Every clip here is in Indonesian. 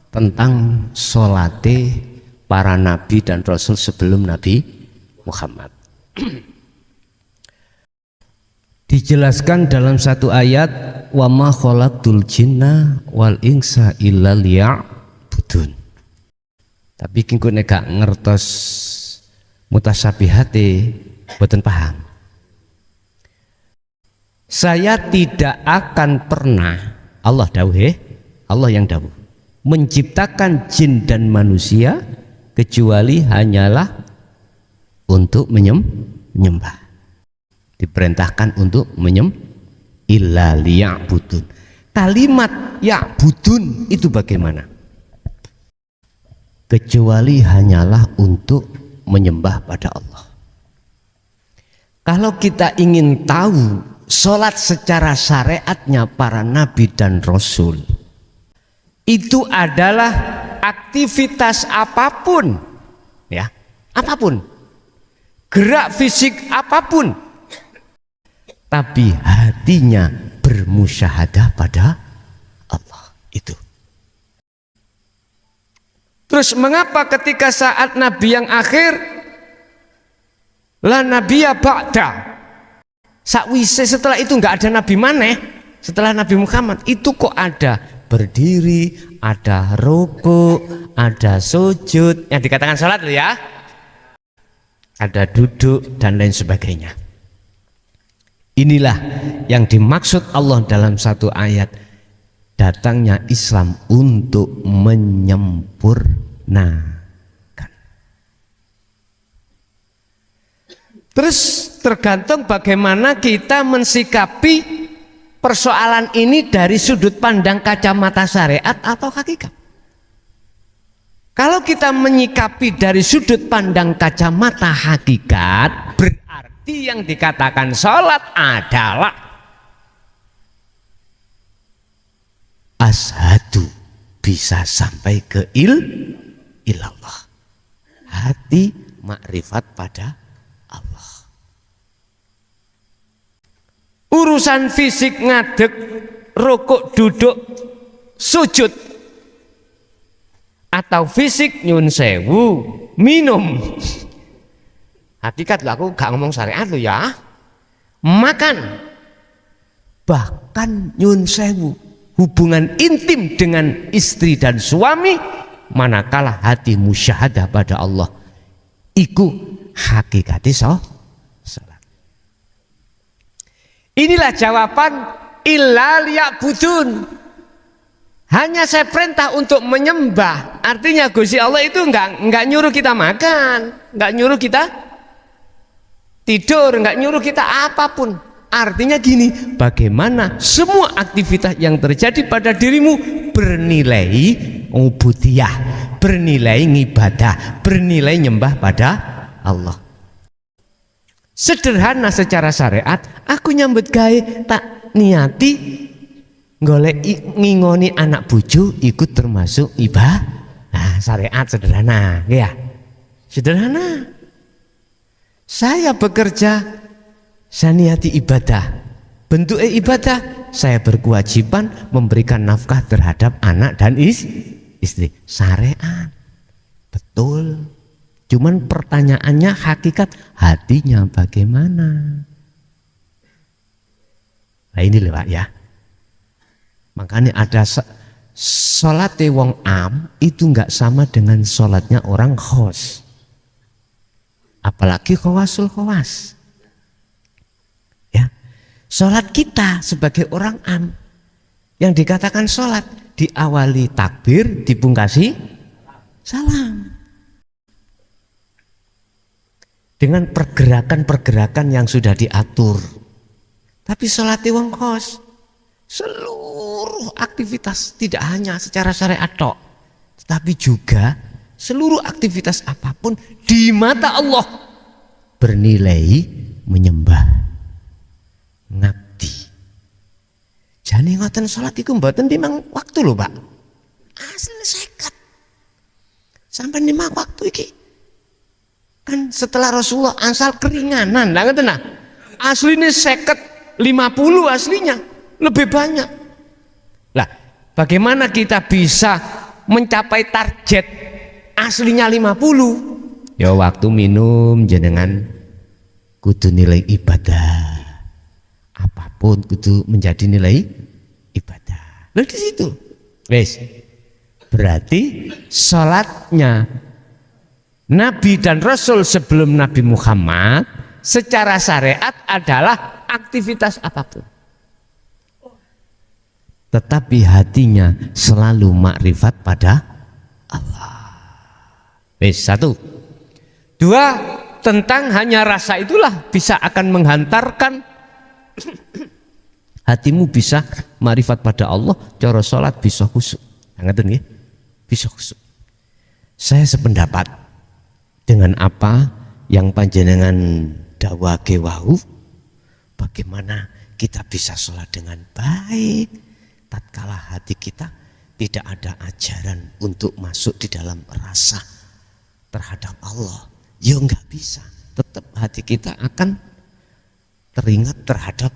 tentang sholate para nabi dan rasul sebelum Nabi Muhammad. Dijelaskan dalam satu ayat, wa ma khalaqtul jinna wal insa illa liya'budun. Tapi kengko nek gak ngertos mutasabihate boten paham. Saya tidak akan pernah, Allah dawuh, Allah yang dawuh, menciptakan jin dan manusia kecuali hanyalah untuk menyembah. Diperintahkan untuk illa liya'budun. Kalimat ya'budun itu bagaimana? Kecuali hanyalah untuk menyembah pada Allah. Kalau kita ingin tahu sholat secara syariatnya para nabi dan rasul, itu adalah aktivitas apapun, ya, apapun, gerak fisik apapun, tapi hatinya bermusyahadah pada Allah. Itu. Terus mengapa ketika saat nabi yang akhir, la nabiyya ba'da, sakwise setelah itu nggak ada nabi maneh setelah Nabi Muhammad, itu kok ada berdiri, ada rukuk, ada sujud, yang dikatakan salat loh ya, ada duduk dan lain sebagainya. Inilah yang dimaksud Allah dalam satu ayat, datangnya Islam untuk menyempurnakan. Terus tergantung bagaimana kita mensikapi persoalan ini dari sudut pandang kacamata syariat atau hakikat. Kalau kita menyikapi dari sudut pandang kacamata hakikat, berarti yang dikatakan sholat adalah ashadu, bisa sampai ke ilallah, hati makrifat pada Allah. Urusan fisik ngadeg, rukuk, duduk, sujud, atau fisik nyun sewu, minum, hakikat aku gak ngomong syariat lo ya, makan, bahkan nyun sewu, hubungan intim dengan istri dan suami, manakala hati musyahadah pada Allah, iku hakikati salat. Inilah jawaban illa liya'budun. Hanya saya perintah untuk menyembah. Artinya Gusti Allah itu enggak nyuruh kita makan, enggak nyuruh kita tidur, enggak nyuruh kita apapun. Artinya gini, bagaimana semua aktivitas yang terjadi pada dirimu bernilai ubudiyah, bernilai ibadah, bernilai nyembah pada Allah. Sederhana secara syariat, aku nyambut gawe tak niati golek ngingoni anak bojo ikut termasuk ibadah. Nah, syariat sederhana, ya. Sederhana. Saya bekerja, saya niati ibadah. Bentuknya ibadah, saya berkewajiban memberikan nafkah terhadap anak dan istri. Syariat. Betul. Cuman pertanyaannya hakikat hatinya bagaimana? Nah ini loh Pak ya. Makanya ada sholatnya wong am itu nggak sama dengan sholatnya orang khos. Apalagi khawasul khawas. Ya, sholat kita sebagai orang am yang dikatakan sholat diawali takbir, dipungkasi salam. Dengan pergerakan-pergerakan yang sudah diatur. Tapi sholat wong khos, seluruh aktivitas tidak hanya secara syariat tok, tetapi juga seluruh aktivitas apapun di mata Allah bernilai menyembah, ngabdi. Jane ngoten sholat iku mboten timang waktu lho Pak, asli seket sampai 5 waktu iki. Kan setelah Rasulullah asal keringanan lah ngoten nah. Aslinya 50 aslinya lebih banyak. Lah, bagaimana kita bisa mencapai target aslinya 50, ya waktu minum jenengan kudu nilai ibadah. Apapun kudu menjadi nilai ibadah. Loh di situ. Wes. Berarti salatnya Nabi dan Rasul sebelum Nabi Muhammad secara syariat adalah aktivitas apapun. Tetapi hatinya selalu makrifat pada Allah. Wes, 1. 2, tentang hanya rasa itulah bisa akan menghantarkan hatimu bisa makrifat pada Allah, cara salat bisa khusyuk. Ngaten nggih? Bisa khusyuk. Saya sependapat dengan apa yang panjenengan dawake wau, bagaimana kita bisa sholat dengan baik tatkala hati kita tidak ada ajaran untuk masuk di dalam rasa terhadap Allah. Ya enggak bisa, tetap hati kita akan teringat terhadap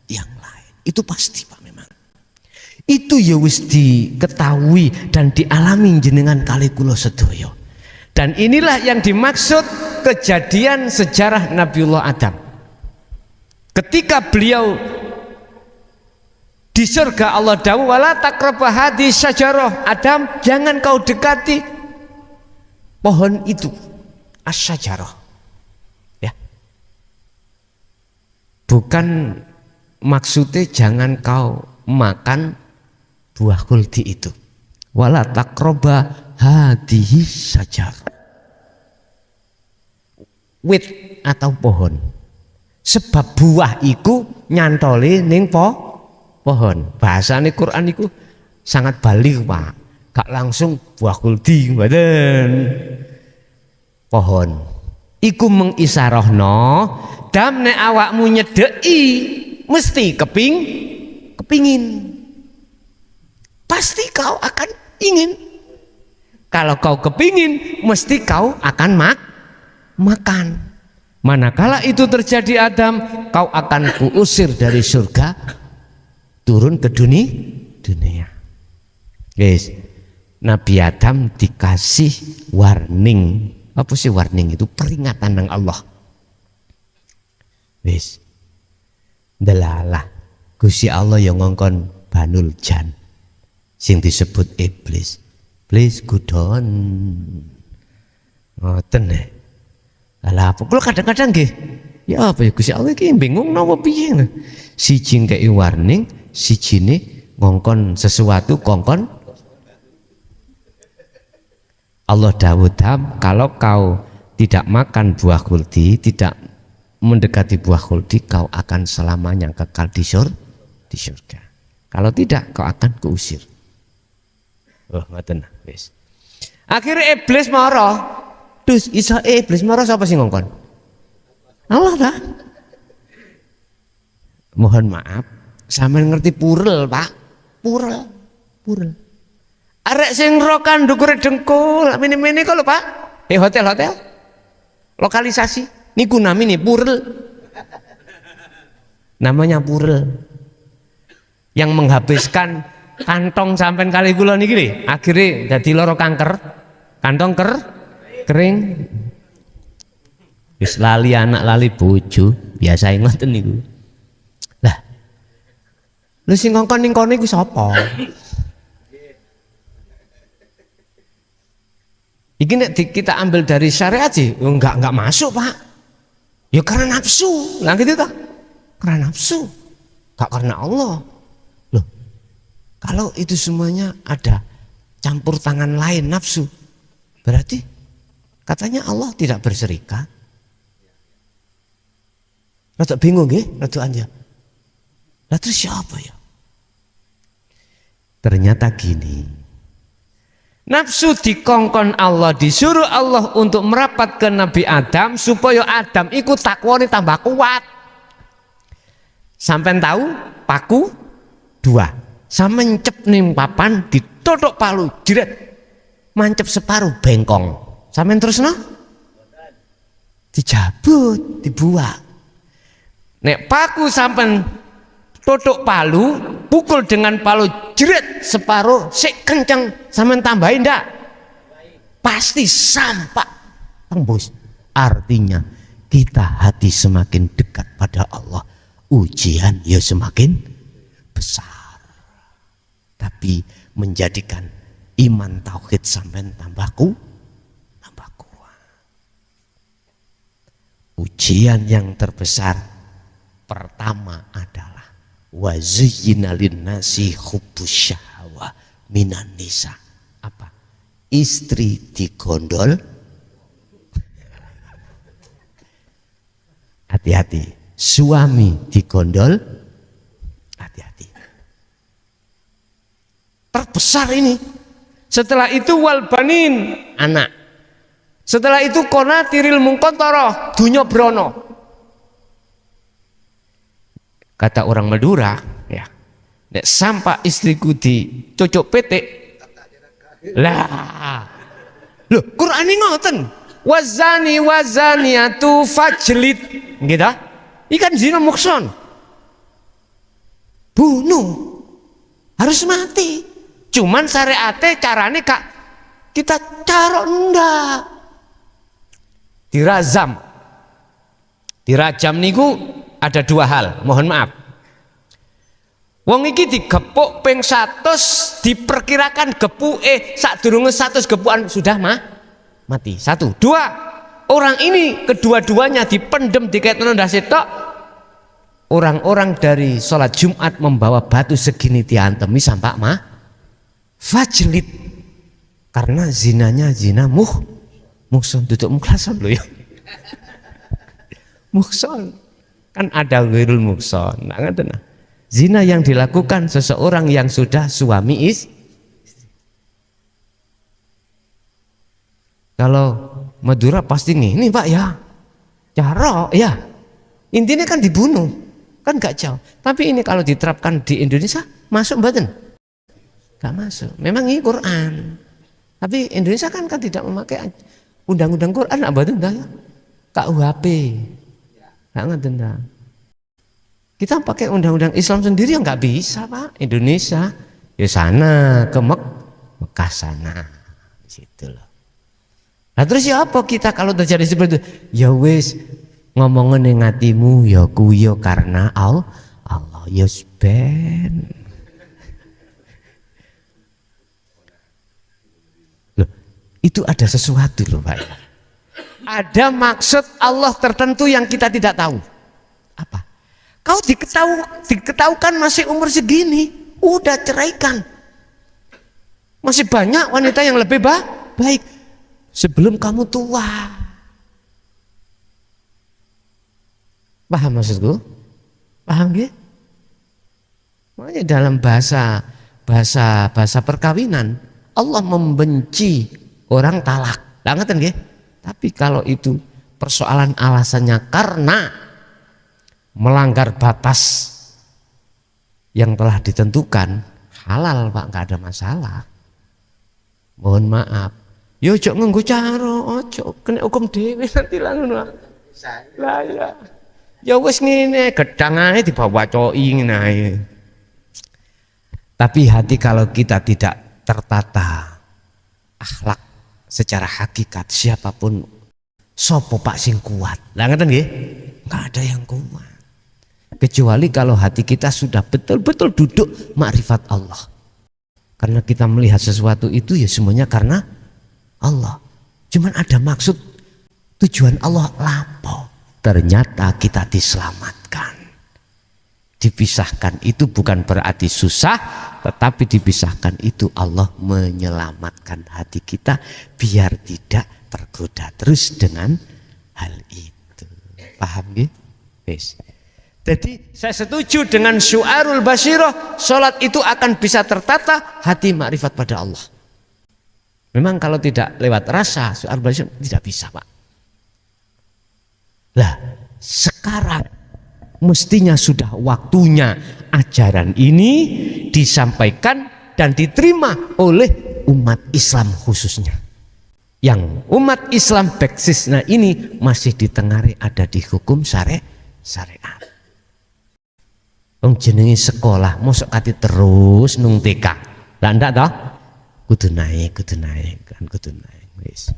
yang lain. Itu pasti Pak, memang itu ya wis diketahui dan dialami jenengan kali kula sedaya. Dan inilah yang dimaksud kejadian sejarah Nabiullah Adam. Ketika beliau di surga, Allah dawuh wala taqrabu hadhihi syajarah, Adam jangan kau dekati pohon itu, asyajarah. Ya. Bukan maksudnya jangan kau makan buah kuldi itu. Wala taqrabu hadhihi syajarah. Wit atau pohon. Sebab buah iku nyantoli ning pohon. Bahasane Quran iku sangat balik Pak. Gak langsung buah kuldi mboten. Pohon. Iku mengisarahno dam nek awakmu nyedeki mesti kepingin. Pasti kau akan ingin. Kalau kau kepingin mesti kau akan makan. Manakala itu terjadi Adam, kau akan kuusir dari surga turun ke dunia. Guys, Nabi Adam dikasih warning. Apa sih warning itu? Peringatan ng Allah. Guys, delalah Gusti Allah yang ngongkon Banul Jan sing disebut iblis. Please gudon. Ngoten nek. Lah apa kula kadang-kadang nggih. Ya apa ya Gusti Allah iki bingung napa piye. Siji ngkei warning, sijine ngongkon sesuatu kongkon. Allah dawuh, kalau kau tidak makan buah kuldi, tidak mendekati buah kuldi, kau akan selamanya kekal di surga. Kalau tidak, kau akan kuusir. Oh, ngoten wis. Akhirnya iblis marah. Dus iso iblis marah sapa sing ngongkon? Allah ta? Mohon maaf, sampean ngerti purel, Pak? Purel. Arek sing rokan ndukure dengkul, mene-mene kok lho, Pak. Hotel-hotel. Lokalisasi niku namine purel. Namanya purel. Yang menghabiskan kantong sampean kali kula niki lho, akhire dadi lara kanker. Kantong kering. Wis lali anak lali bojo, biasa ngoten niku. Lah. Lho sing ngongkon ning kono iku sapa? Iki nek kita ambil dari syariat sih, enggak masuk Pak. Ya karena nafsu, lah gitu tak? Karena nafsu, gak karena Allah. Loh, kalau itu semuanya ada campur tangan lain nafsu, berarti katanya Allah tidak berserikat. Rada bingung ya, rada anja. Lah terus siapa ya? Ternyata gini. Nafsu dikongkon Allah, disuruh Allah untuk merapat ke Nabi Adam supaya Adam ikut takwani tambah kuat. Sampai tahu paku 2, sama mencep ning papan ditotok palu jret, mancep separuh bengkong. Sampai terus no, dijabut, dibuang. Nek paku sampai totok palu pukul dengan palu jeret separuh sik kenceng sampean tambahin ndak? Pasti sampak tembus. Artinya kita hati semakin dekat pada Allah, ujian ya semakin besar. Tapi menjadikan iman tauhid sampean tambah kuat. Ujian yang terbesar pertama adalah wazuyyina linnasi hubbus syahwa minan nisa. Apa? Istri digondol. Hati-hati. Suami digondol. Hati-hati. Terbesar ini. Setelah itu wal banin, anak. Setelah itu konatiril mungkontoroh, dunya brono. Kata orang Madura, ya, nek sampai istriku di cocok petik, lah, loh, Quran ini ngoten, wazani wazaniatu fajlid, gitu, ikan zina mukson, bunuh, harus mati. Cuman syariate carane kak kita cara ndak. Dirajam niku ada dua hal, mohon maaf. Wong iki digepuk ping 100, diperkirakan gepuke sadurunge 100 gepukan sudah mati. 1, 2, orang ini kedua-duanya dipendem diketno ndase tok. Orang-orang dari sholat Jumat membawa batu segini diantemi sampai fajlid, karena zinanya zina muhson, duduk mukhlason loh ya. Muhson kan ada ghairul muhson. Nah, zina yang dilakukan seseorang yang sudah suami Kalau Madura pasti ini Pak ya, cara ya. Intinya kan dibunuh, kan gak jauh. Tapi ini kalau diterapkan di Indonesia masuk mboten? Gak masuk. Memang ini Quran. Tapi Indonesia kan tidak memakai undang-undang Quran, apa itu enggak ya? KUHP. Enggak ngerti enggak. Kita pakai undang-undang Islam sendiri yang enggak bisa, Pak. Indonesia ya sana ke Mekah sana. Di situ loh. Nah terus ya apa kita kalau terjadi seperti itu? Ya wis ngomongin ning atimu ya kuwi ya karena Allah ya ben. Loh, itu ada sesuatu loh Pak. Ada maksud Allah tertentu yang kita tidak tahu. Apa? Kau diketahukan masih umur segini, udah ceraikan. Masih banyak wanita yang lebih baik sebelum kamu tua. Paham maksudku? Paham nggih? Makanya dalam bahasa perkawinan Allah membenci orang talak. Lah ngeten nggih? Tapi kalau itu persoalan alasannya karena melanggar batas yang telah ditentukan, halal Pak, nggak ada masalah. Mohon maaf. Yo ojo nganggo cara, ojo kena hukum dhewe nanti lah ngono. Lah ya. Ya wis ngene, gedang ae dibawa coki ngene ae. Tapi hati kalau kita tidak tertata akhlak secara hakikat, siapapun sopo Pak sing kuat. Lah ngeten nggih? Enggak ada yang kuat. Kecuali kalau hati kita sudah betul-betul duduk makrifat Allah. Karena kita melihat sesuatu itu ya semuanya karena Allah. Cuman ada maksud, tujuan Allah lapo. Ternyata kita diselamatkan. Dipisahkan itu bukan berarti susah, tetapi dipisahkan itu Allah menyelamatkan hati kita biar tidak tergoda terus dengan hal itu. Paham ya? Yes. Jadi saya setuju dengan syu'arul basyirah, sholat itu akan bisa tertata hati makrifat pada Allah. Memang kalau tidak lewat rasa syu'arul basyirah tidak bisa Pak. Lah sekarang mestinya sudah waktunya ajaran ini disampaikan dan diterima oleh umat Islam khususnya. Yang umat Islam basisnya ini masih ditengari ada di hukum syariat. wong jenenge sekolah mosok kate terus nung TK. Lah ndak toh? Kudu naik kan kudu naik. Wis.